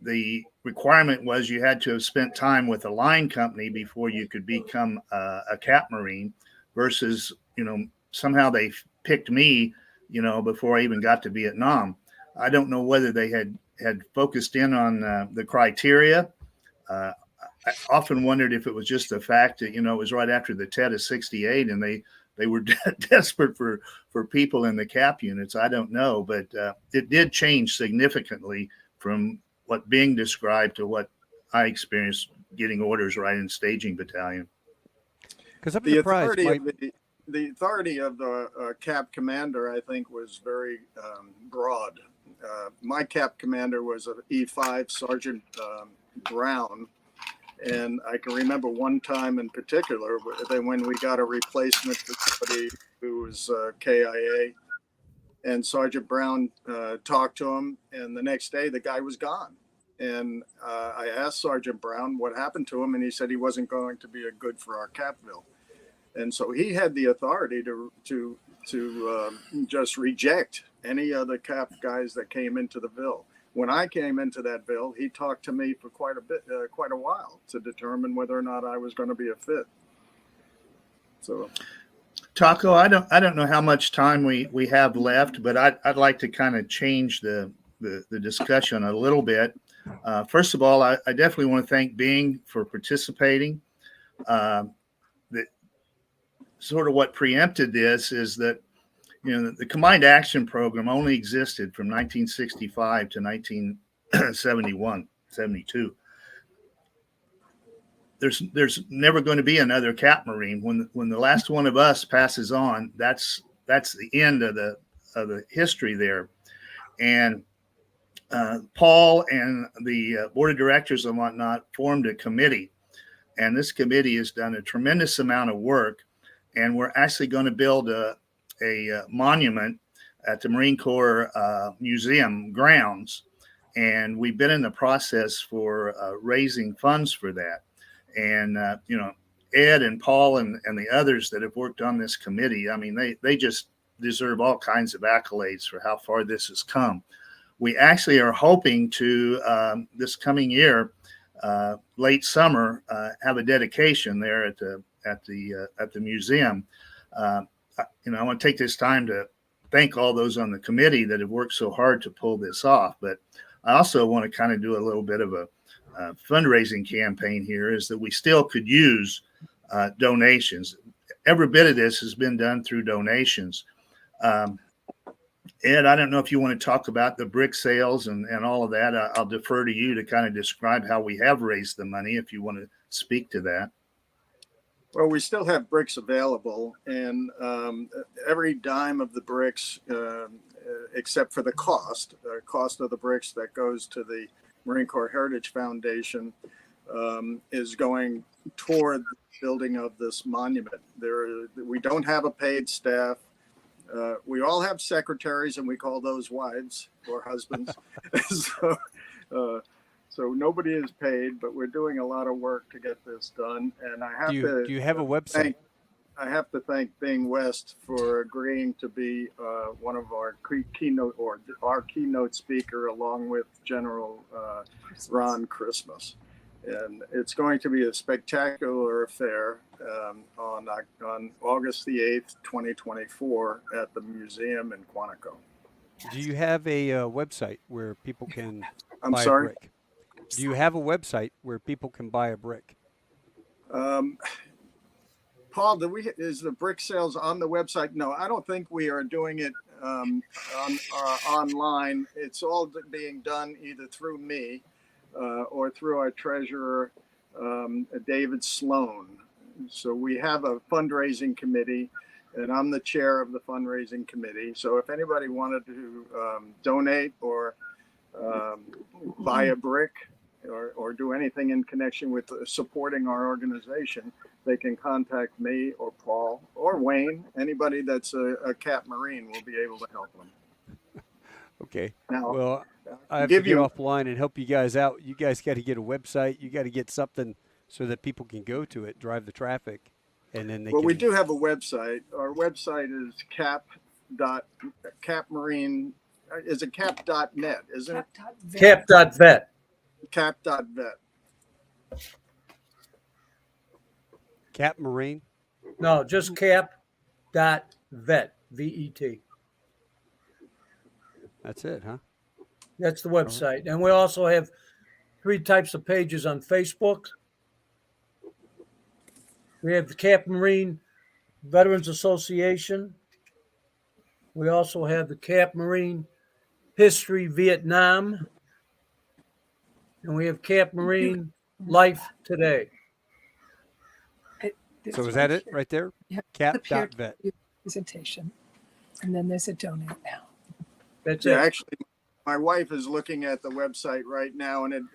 the requirement was you had to have spent time with a line company before you could become a Cap Marine versus, somehow they picked me, before I even got to Vietnam. I don't know whether they had focused in on the criteria. I often wondered if it was just the fact that, it was right after the TED of '68 and they were desperate for people in the cap units. I don't know, but it did change significantly from what being described to what I experienced getting orders right in staging battalion. Because I'm the surprised. authority of the authority of the cap commander, I think, was very broad. My cap commander was an E5 Sergeant Brown. And I can remember one time in particular when we got a replacement for somebody who was KIA, and Sergeant Brown talked to him, and the next day the guy was gone. And I asked Sergeant Brown what happened to him, and he said he wasn't going to be a good for our capville. And so he had the authority to just reject any other cap guys that came into the ville. When I came into that bill, he talked to me for quite a while to determine whether or not I was going to be a fit. So, Taco, I don't know how much time we have left, but I'd like to kind of change the discussion a little bit. First of all, I definitely want to thank Bing for participating. Sort of what preempted this is that the Combined Action Program only existed from 1965 to 1971, 72. There's never going to be another Cap Marine. When the last one of us passes on, that's the end of the history there. And Paul and the board of directors and whatnot formed a committee, and this committee has done a tremendous amount of work. And we're actually going to build a monument at the Marine Corps Museum grounds. And we've been in the process for raising funds for that. And, Ed and Paul and the others that have worked on this committee, I mean, they just deserve all kinds of accolades for how far this has come. We actually are hoping to, this coming year, late summer, have a dedication there at the museum. I want to take this time to thank all those on the committee that have worked so hard to pull this off. But I also want to kind of do a little bit of a fundraising campaign here, is that we still could use donations. Every bit of this has been done through donations. Ed, I don't know if you want to talk about the brick sales and all of that. I'll defer to you to kind of describe how we have raised the money, if you want to speak to that. well, we still have bricks available, and every dime of the bricks except for the cost of the bricks that goes to the Marine Corps Heritage Foundation, is going toward the building of this monument. We don't have a paid staff. We all have secretaries, and we call those wives or husbands. So nobody is paid, but we're doing a lot of work to get this done. And I have Do you have a website? I have to thank Bing West for agreeing to be one of our keynote speaker, along with General Ron Christmas. And it's going to be a spectacular affair on August the 8th, 2024 at the museum in Quantico. Do you have a website where people can I'm buy sorry? a brick? Do you have a website where people can buy a brick? Paul, is the brick sales on the website? No, I don't think we are doing it online. It's all being done either through me or through our treasurer, David Sloan. So we have a fundraising committee, and I'm the chair of the fundraising committee. So if anybody wanted to donate or buy a brick or do anything in connection with supporting our organization, they can contact me or Paul or Wayne. Anybody that's a Cap Marine will be able to help them. Okay. Now, Well, I have to get offline and help you guys out. You guys got to get a website. You got to get something so that people can go to it, drive the traffic, and then they. Well, can... we do have a website. Our website is capmarine. Is it cap.net? Isn't it? Cap.vet. Cap.vet. Cap Marine. No, just cap.vet. VET. That's it, huh? That's the website. And we also have 3 types of pages on Facebook. We have the Cap Marine Veterans Association. We also have the Cap Marine History Vietnam. And we have Cap Marine Life Today. So is that it right there? Yep. Cap.vet. Presentation. And then there's a donate now. That's Yeah, it. actually, my wife is looking at the website right now, and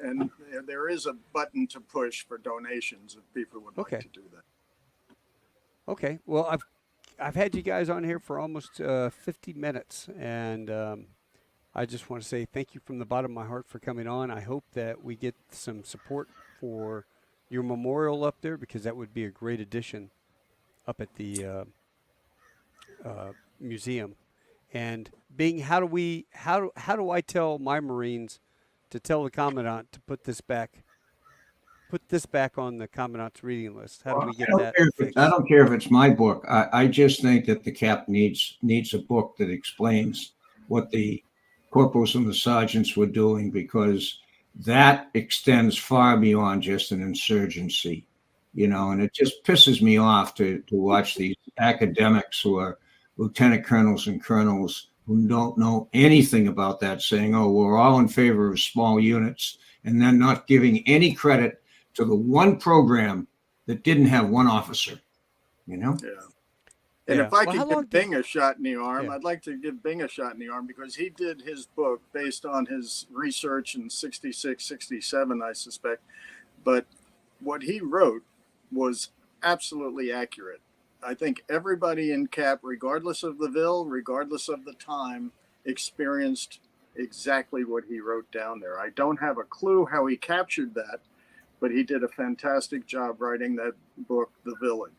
there is a button to push for donations if people would like to do that. Okay. Well, I've had you guys on here for almost 50 minutes, and I just want to say thank you from the bottom of my heart for coming on. I hope that we get some support for your memorial up there, because that would be a great addition up at the museum. And Bing, how do I tell my Marines to tell the commandant to put this back on the commandant's reading list? How do we get that fixed? I don't care if it's my book. I just think that the Cap needs a book that explains what the corporals and the sergeants were doing, because that extends far beyond just an insurgency, and it just pisses me off to watch these academics who are lieutenant colonels and colonels who don't know anything about that saying, oh, we're all in favor of small units, and then not giving any credit to the one program that didn't have one officer, Yeah. And if I Well, could give Bing a shot in the arm, Yeah. I'd like to give Bing a shot in the arm, because he did his book based on his research in 66, 67, I suspect. But what he wrote was absolutely accurate. I think everybody in Cap, regardless of the Ville, regardless of the time, experienced exactly what he wrote down there. I don't have a clue how he captured that, but he did a fantastic job writing that book, The Village.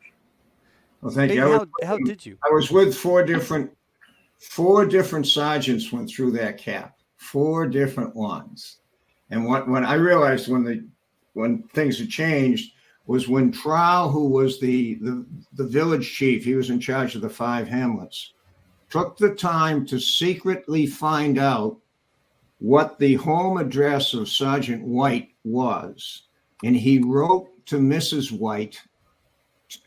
Well, thank Bing, you. how did you? I was with four different sergeants went through that Cap, 4 different ones. And when I realized when things had changed was when Trow, who was the village chief, he was in charge of the 5 hamlets, took the time to secretly find out what the home address of Sergeant White was. And he wrote to Mrs. White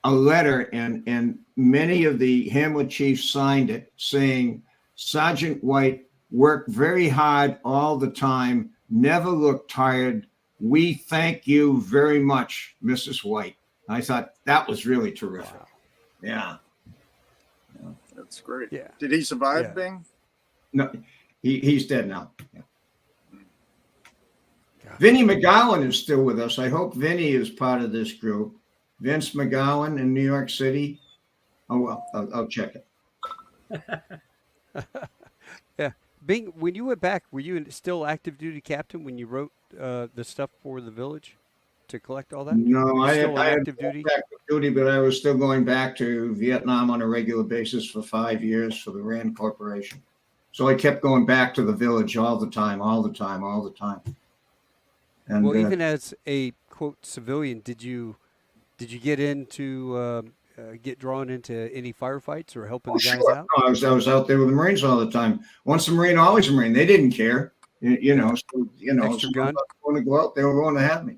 a letter, and many of the hamlet chiefs signed it, saying, Sergeant White worked very hard all the time, never looked tired. We thank you very much, Mrs. White. I thought that was really terrific. Wow. Yeah. That's great. Yeah. Did he survive, Yeah. Bing? No, he's dead now. Yeah. God. Vinnie McGowan is still with us. I hope Vinnie is part of this group. Vince McGowan in New York City. Oh, well, I'll check it. Yeah. Bing, when you went back, were you still active duty captain when you wrote the stuff for the village to collect all that? No, Were you still on I had active duty? active duty, but I was still going back to Vietnam on a regular basis for 5 years for the Rand Corporation. So I kept going back to the village all the time. And Well, even as a quote civilian, did you get get drawn into any firefights or helping the guys sure. out? No, I was out there with the Marines all the time. Once a Marine, always a Marine. They didn't care. You know, so, Extra so gun. I was going to go out, they were going to have me.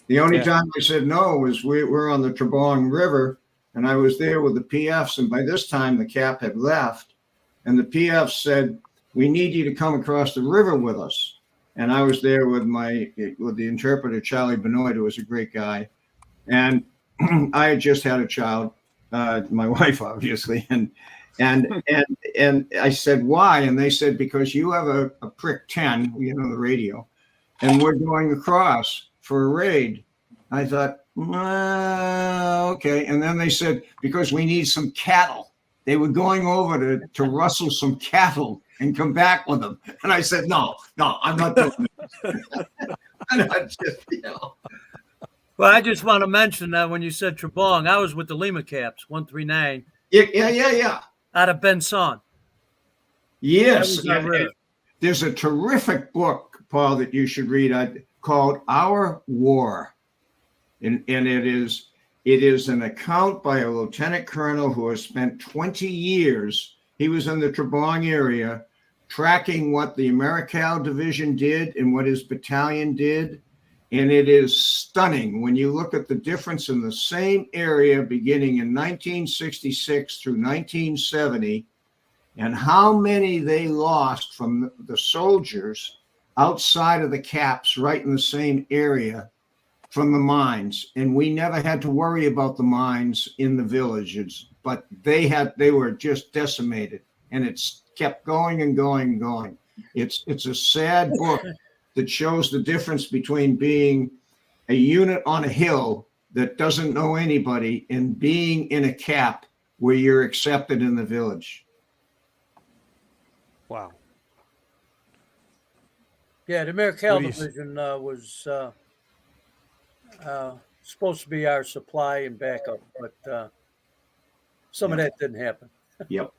The only Yeah. time I said no was we're on the Trebong River, and I was there with the PFs. And by this time, the cap had left, and the PFs said, "We need you to come across the river with us." And I was there with the interpreter Charlie Benoit, who was a great guy, and I had just had a child, my wife, obviously, and I said, "Why?" And they said, "Because you have a prick 10, the radio, and we're going across for a raid." I thought, okay. And then they said, "Because we need some cattle." They were going over to rustle some cattle and come back with them. And I said, no, I'm not doing this. I'm not just, Well, I just want to mention that when you said Trebong, I was with the Lima Caps, 139, Yeah. out of Ben Son. Yes. That was our river. There's a terrific book, Paul, that you should read called Our War. And it is an account by a lieutenant colonel who has spent 20 years. He was in the Trebong area tracking what the Americal Division did and what his battalion did. And it is stunning when you look at the difference in the same area beginning in 1966 through 1970 and how many they lost from the soldiers outside of the caps right in the same area from the mines. And we never had to worry about the mines in the villages, but they were just decimated, and it's kept going and going and going. It's a sad book that shows the difference between being a unit on a hill that doesn't know anybody and being in a cap where you're accepted in the village. Wow. Yeah, the Americal Division was supposed to be our supply and backup, but some of that didn't happen. Yep.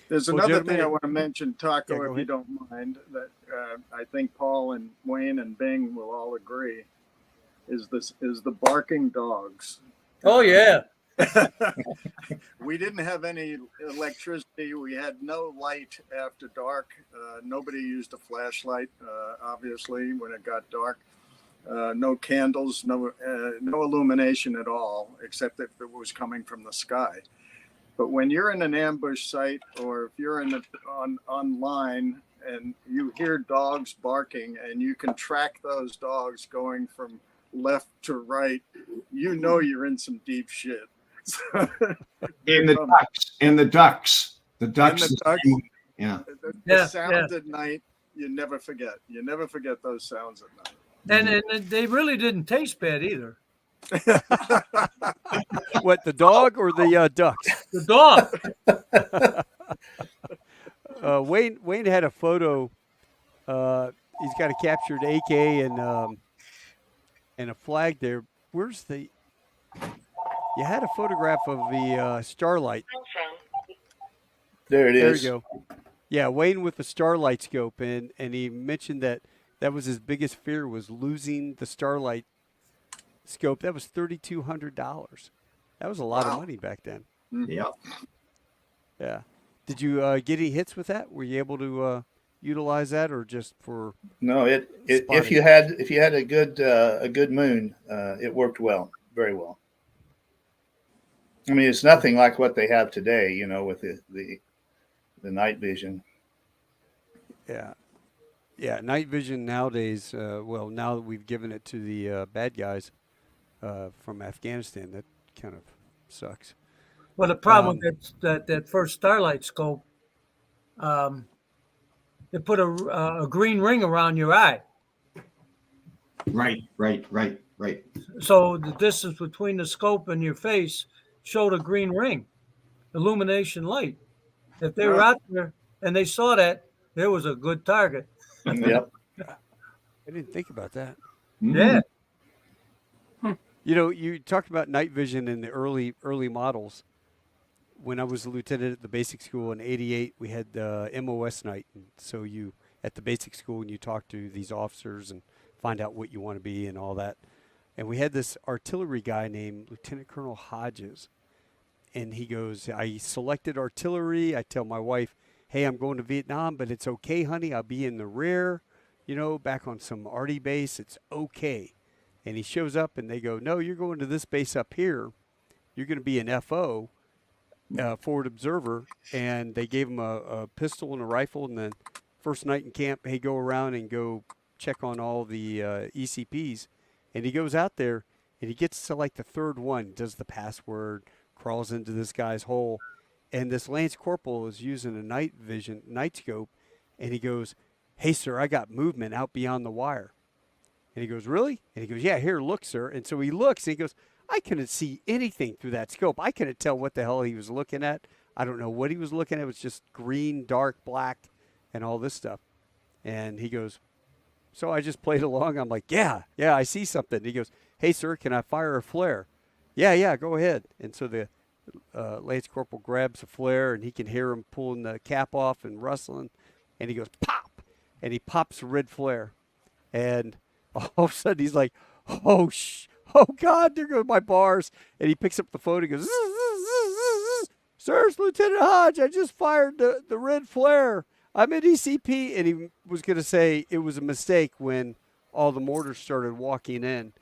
There's Well, another gentlemen, thing I want to mention, Taco, go if you ahead. don't mind, that I think Paul and Wayne and Bing will all agree, is the barking dogs. Oh, yeah. We didn't have any electricity. We had no light after dark. Nobody used a flashlight, obviously, when it got dark. No candles, no illumination at all, except if it was coming from the sky. But when you're in an ambush site, or if you're online and you hear dogs barking and you can track those dogs going from left to right, you're in some deep shit. And the ducks. Yeah. The sounds at night, you never forget. You never forget those sounds at night. And they really didn't taste bad either. What, the dog or the ducks? The dog. Wayne had a photo. He's got a captured AK and a flag there. Where's the? You had a photograph of the starlight. There it is. There you go. Yeah, Wayne with the starlight scope, and he mentioned that was his biggest fear, was losing the starlight scope. That was $3,200. That was a lot of money back then. Yep. Yeah. Did you get any hits with that? Were you able to utilize that, or just for? No, if you had a good moon, it worked well, very well. I mean, it's nothing like what they have today, with the night vision. Yeah, night vision nowadays. Well, now that we've given it to the bad guys from Afghanistan, that kind of sucks. Well, the problem with that first starlight scope, they put a green ring around your eye. Right. So the distance between the scope and your face showed a green ring, illumination light. If they were out there and they saw that, there was a good target. Yep. I didn't think about that. Yeah. You know, you talked about night vision in the early models. When I was a lieutenant at the basic school in '88, we had MOS night. And so you at the basic school and you talk to these officers and find out what you want to be and all that. And we had this artillery guy named Lieutenant Colonel Hodges. And he goes, I selected artillery. I tell my wife, hey, I'm going to Vietnam, but it's okay, honey. I'll be in the rear, you know, back on some arty base. It's okay. And he shows up and they go, no, you're going to this base up here. You're going to be an FO, forward observer. And they gave him a pistol and a rifle. And then first night in camp, hey, go around and go check on all the ECPs. And he goes out there and he gets to like the third one, does the password, crawls into this guy's hole. And this Lance Corporal is using a night scope. And he goes, hey, sir, I got movement out beyond the wire. And he goes, really? And he goes, yeah, here, look, sir. And so he looks and he goes, I couldn't see anything through that scope. I couldn't tell what the hell he was looking at. I don't know what he was looking at. It was just green, dark, black, and all this stuff. And he goes, so I just played along. I'm like, yeah, I see something. And he goes, hey, sir, can I fire a flare? Yeah, go ahead. And so the Lance Corporal grabs a flare, and he can hear him pulling the cap off and rustling. And he goes, pop! And he pops a red flare. And all of a sudden, he's like, oh, God, there go my bars. And he picks up the phone and goes, sir, it's Lieutenant Hodge. I just fired the red flare. I'm at ECP. And he was going to say it was a mistake when all the mortars started walking in.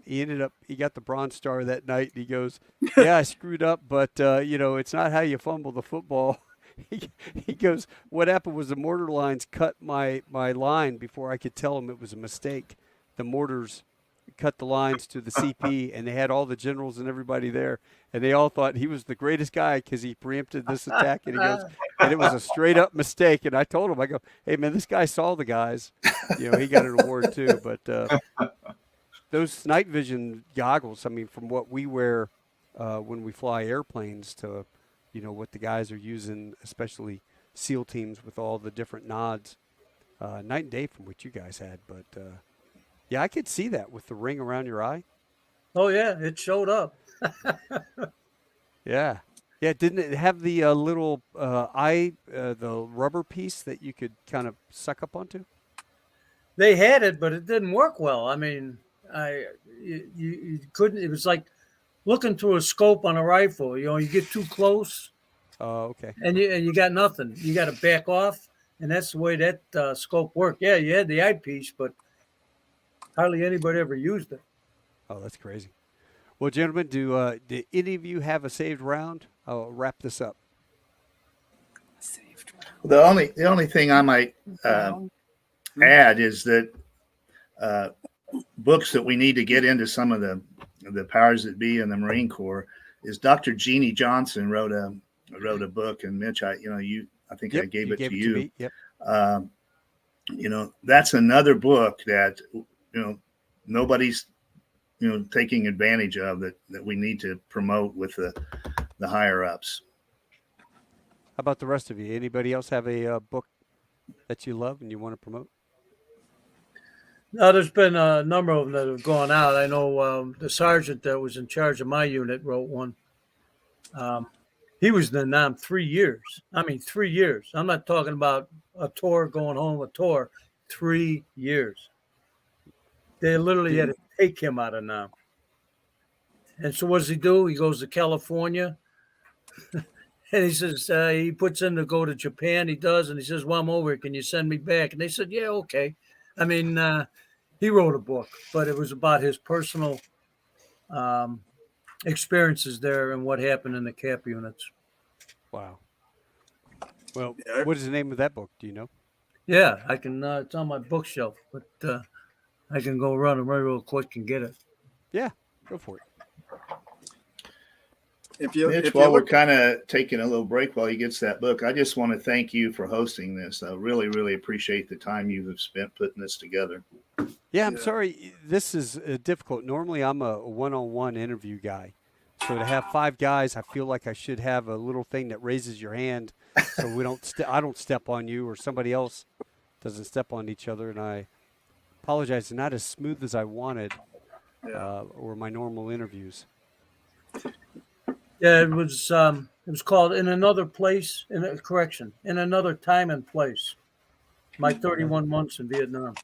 He got the Bronze Star that night. And he goes, yeah, I screwed up, but, it's not how you fumble the football. He goes, what happened was the mortar lines cut my line before I could tell him it was a mistake. The mortars cut the lines to the CP, and they had all the generals and everybody there, and they all thought he was the greatest guy because he preempted this attack. And he goes, and it was a straight up mistake. And I told him, I go, hey man, this guy saw the guys. He got an award too. But those night vision goggles, I mean, from what we wear when we fly airplanes to what the guys are using, especially SEAL teams with all the different nods, night and day from what you guys had. But yeah, I could see that with the ring around your eye. Oh yeah, it showed up. Yeah. Didn't it have the little eye, the rubber piece that you could kind of suck up onto? They had it, but it didn't work well. I mean, you couldn't. It was like looking through a scope on a rifle. You get too close. Oh, okay. And you got nothing. You got to back off, and that's the way that scope worked. Yeah, you had the eyepiece, but hardly anybody ever used it. Oh, that's crazy. Well, gentlemen, do any of you have a saved round? I'll wrap this up. Saved round. The only thing I might add is that books that we need to get into some of the powers that be in the Marine Corps is Dr. Jeannie Johnson wrote a book, and Mitch, I think I gave it to you. Me. Yep. That's another book that nobody's taking advantage of that we need to promote with the higher ups. How about the rest of you? Anybody else have a book that you love and you want to promote? No, there's been a number of them that have gone out. I know the sergeant that was in charge of my unit wrote one. He was in the NAM 3 years. I mean, 3 years. I'm not talking about a tour, going home, a tour. 3 years. They literally had to take him out of NAM. And so what does he do? He goes to California. And he says, he puts in to go to Japan. He does. And he says, well, I'm over. Can you send me back? And they said, yeah, okay. I mean, he wrote a book, but it was about his personal experiences there and what happened in the cap units. Wow. Well, what is the name of that book? Do you know? Yeah, I can. It's on my bookshelf, but I can go run real quick and get it. Yeah, go for it. Mitch, if you while we're look, kind of taking a little break while he gets that book, I just want to thank you for hosting this. I really, really appreciate the time you have spent putting this together. Yeah, I'm yeah, sorry. This is difficult. Normally, I'm a one-on-one interview guy. So to have five guys, I feel like I should have a little thing that raises your hand, so we don't. I don't step on you, or somebody else doesn't step on each other. And I apologize. It's not as smooth as I wanted, yeah. or my normal interviews. Yeah, it was called In Another Place, in another time and place. My Another. 31 months in Vietnam.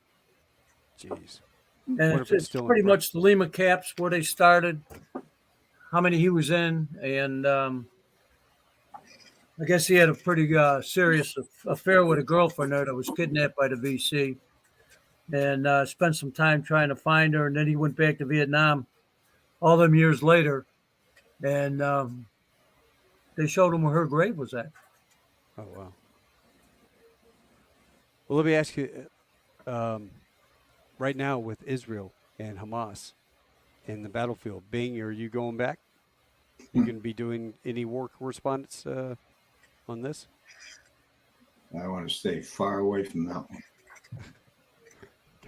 Jeez. And What if it's it's still in pretty print? much the Lima Caps, where they started, how many he was in, and I guess he had a pretty serious affair with a girlfriend there that was kidnapped by the VC, and spent some time trying to find her, and then he went back to Vietnam all them years later, and they showed him where her grave was at. Oh wow. Well, let me ask you. Right now with Israel and Hamas in the battlefield, Bing, are you going back? You going to be doing any war correspondence on this? I want to stay far away from that one.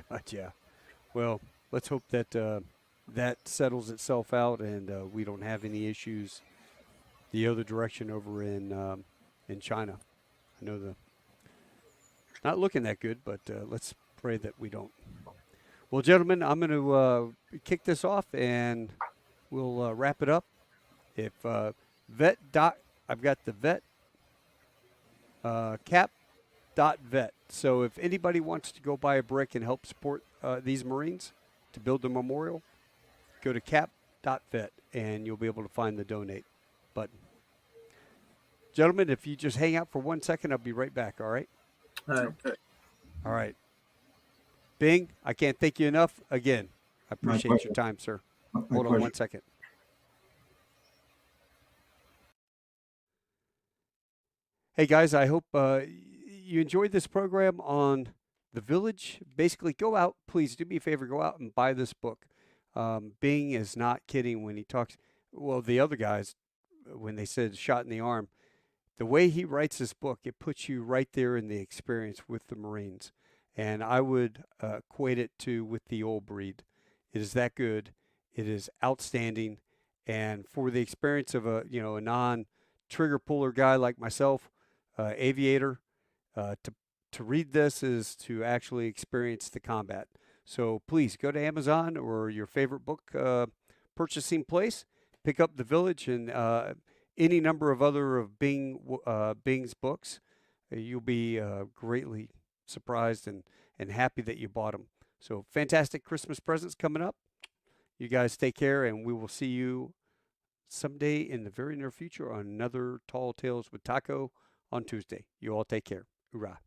Gotcha. Well, let's hope that that settles itself out and we don't have any issues the other direction over in China. I know the not looking that good, but let's pray that we don't. Well, gentlemen, I'm going to kick this off and we'll wrap it up. If vet dot, I've got the vet cap dot vet. So if anybody wants to go buy a brick and help support these Marines to build the memorial, go to cap.vet and you'll be able to find the donate button. Gentlemen, if you just hang out for 1 second, I'll be right back. All right. All right. Okay. All right. Bing, I can't thank you enough. Again, I My appreciate pleasure. your time, sir. My Hold on pleasure. 1 second. Hey guys, I hope you enjoyed this program on the village. Basically, go out, please do me a favor, go out and buy this book. Bing is not kidding when he talks. Well, the other guys, when they said shot in the arm, the way he writes this book, it puts you right there in the experience with the Marines. And I would equate it to with the old breed. It is that good. It is outstanding. And for the experience of a non trigger puller guy like myself, aviator, to read this is to actually experience the combat. So please go to Amazon or your favorite book purchasing place, pick up The Village and any number of other of Bing's books. You'll be greatly surprised and happy that you bought them. So fantastic Christmas presents coming up. You guys take care, and we will see you someday in the very near future on another Tall Tales with Taco on Tuesday. You all take care. Hoorah.